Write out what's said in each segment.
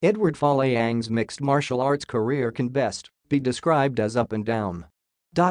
Eduard Folayang's mixed martial arts career can best be described as up and down.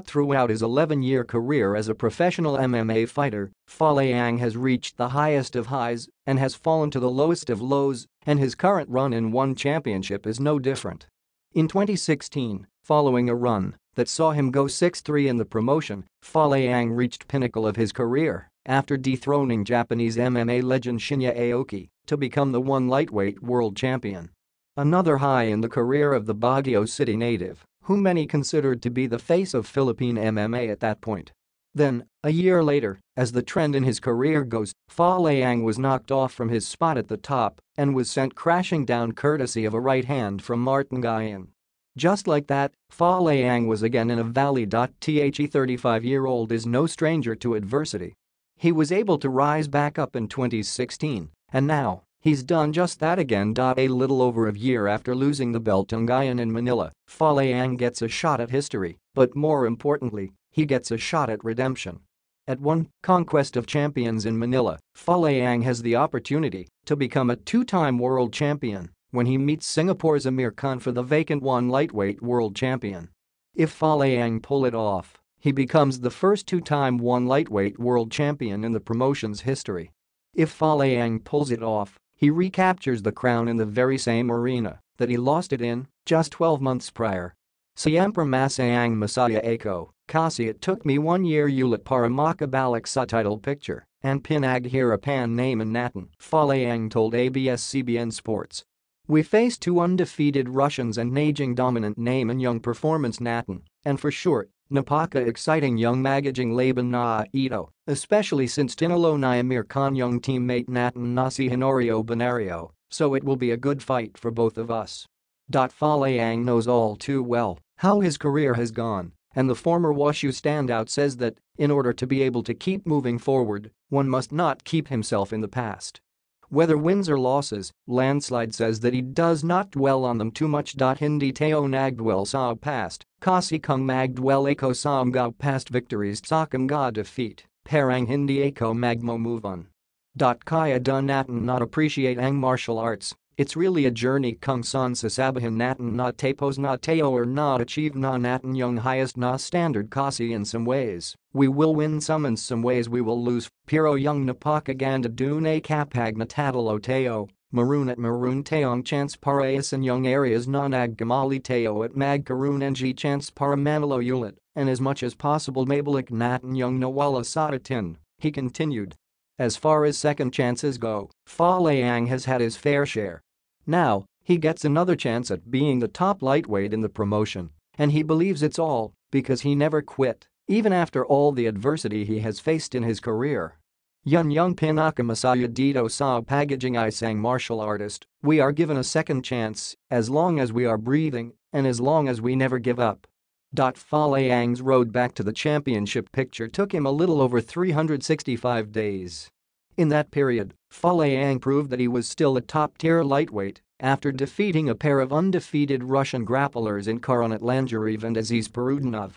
Throughout his 11-year career as a professional MMA fighter, Folayang has reached the highest of highs and has fallen to the lowest of lows, and his current run in one championship is no different. In 2016, following a run that saw him go 6-3 in the promotion, Folayang reached pinnacle of his career after dethroning Japanese MMA legend Shinya Aoki to become the one lightweight world champion. Another high in the career of the Baguio City native, whom many considered to be the face of Philippine MMA at that point. Then, a year later, as the trend in his career goes, Folayang was knocked off from his spot at the top and was sent crashing down courtesy of a right hand from Martin Nguyen. Just like that, Folayang was again in a valley. The 35-year-old is no stranger to adversity. He was able to rise back up in 2016, and now, he's done just that again. A little over a year after losing the belt to Nguyen in Manila, Folayang gets a shot at history, but more importantly, he gets a shot at redemption. At one Conquest of Champions in Manila, Folayang has the opportunity to become a two-time world champion when he meets Singapore's Amir Khan for the vacant one lightweight world champion. If Folayang pull it off, he becomes the first two-time one lightweight world champion in the promotion's history. If Folayang pulls it off, he recaptures the crown in the very same arena that he lost it in just 12 months prior. Siyempre masayang masaya ako, kasi it took me 1 year ulit para makabalik sa title picture and pinaghirapan naman natin, Folayang told ABS-CBN Sports. We faced two undefeated Russians and aging dominant name and young performance natin, and for sure, napaka exciting young magaging laban na ito, especially since tinalo ni Amir Khan young teammate natin na si Honorio Benario, so it will be a good fight for both of us. Folayang knows all too well how his career has gone, and the former Wushu standout says that, in order to be able to keep moving forward, one must not keep himself in the past. Whether wins or losses, Landslide says that he does not dwell on them too much. Hindi tayo nagdwell sa past, kasi kung magdwell ako sa mga past victories sa mga defeat, parang hindi ako move on. Kaya dun natin not appreciate ang martial arts, it's really a journey kung saan sasabihin natin na tapos na tayo or na achieve na natin yung highest na standard kasi in some ways, we will win some and some ways we will lose, pero yung napakaganda dun ay kapag natatalo tayo, maroon at maroon tayong chance para ace in yung areas na nagkamali tayo at magkaroon ng chance para manalo ulit, and as much as possible mabalik natin yung nawala sa atin, he continued. As far as second chances go, Folayang has had his fair share. Now, he gets another chance at being the top lightweight in the promotion, and he believes it's all because he never quit, even after all the adversity he has faced in his career. Yung pinakamasaya dito sa pagiging isang martial artist, we are given a second chance as long as we are breathing and as long as we never give up. Folayang's road back to the championship picture took him a little over 365 days. In that period, Folayang proved that he was still a top-tier lightweight after defeating a pair of undefeated Russian grapplers in Karanat Langerev and Aziz Perudinov.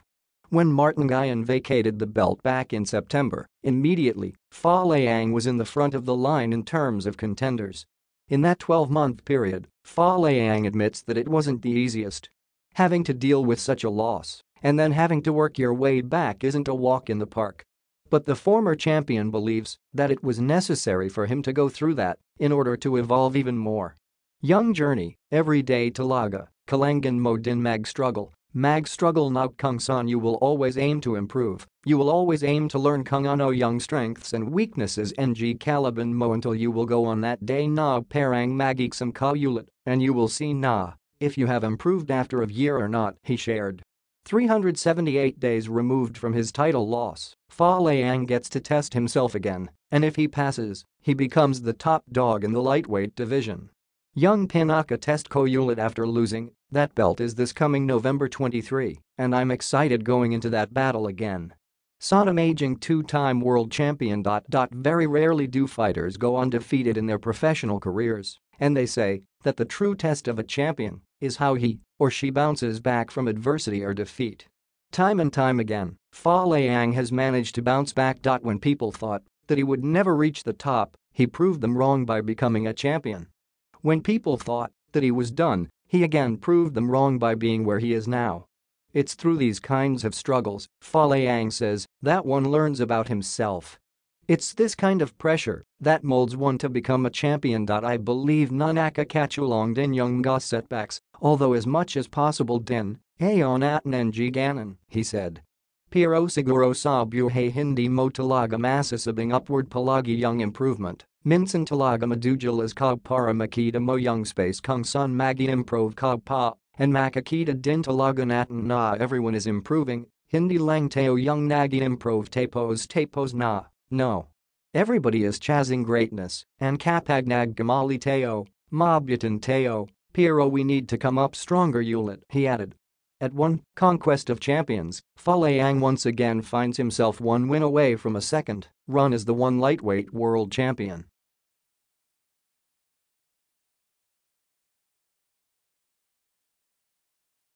When Martin Nguyen vacated the belt back in September, immediately, Folayang was in the front of the line in terms of contenders. In that 12-month period, Folayang admits that it wasn't the easiest. Having to deal with such a loss and then having to work your way back isn't a walk in the park. But the former champion believes that it was necessary for him to go through that in order to evolve even more. Young journey, every day talaga, kalangan mo din mag struggle na kung saan you will always aim to improve, you will always aim to learn kung ano yung strengths and weaknesses ng kalaban mo until you will go on that day na parang magiksam ka ulit, and you will see na if you have improved after a year or not, he shared. 378 days removed from his title loss, Folayang gets to test himself again, and if he passes, he becomes the top dog in the lightweight division. Young pinaka test ko ulit after losing that belt is this coming November 23, and I'm excited going into that battle again. Sana aging two-time world champion. Very rarely do fighters go undefeated in their professional careers, and they say that the true test of a champion is how he or she bounces back from adversity or defeat. Time and time again, Folayang has managed to bounce back. When people thought that he would never reach the top, he proved them wrong by becoming a champion. When people thought That he was done, he again proved them wrong by being where he is now. It's through these kinds of struggles, Folayang says, that one learns about himself. It's this kind of pressure that molds one to become a champion. I believe Nanakakachulong din yung mga setbacks, although as much as possible din, ayon natin ganon, he said. Pero siguro sa buhay hindi mo talaga masasabing upward palagi yung improvement, minsan talaga madudulas kag para makita mo yung space kung saan mag-improve kag pa, and makakita din talaga natin na everyone is improving, hindi lang tayo yung nag-improve tapos na, no. Everybody is chasing greatness, and kapag nagkamali tayo, mabutan tayo, pero we need to come up stronger ulit, he added. At one Conquest of Champions, Folayang once again finds himself one win away from a second run as the one lightweight world champion.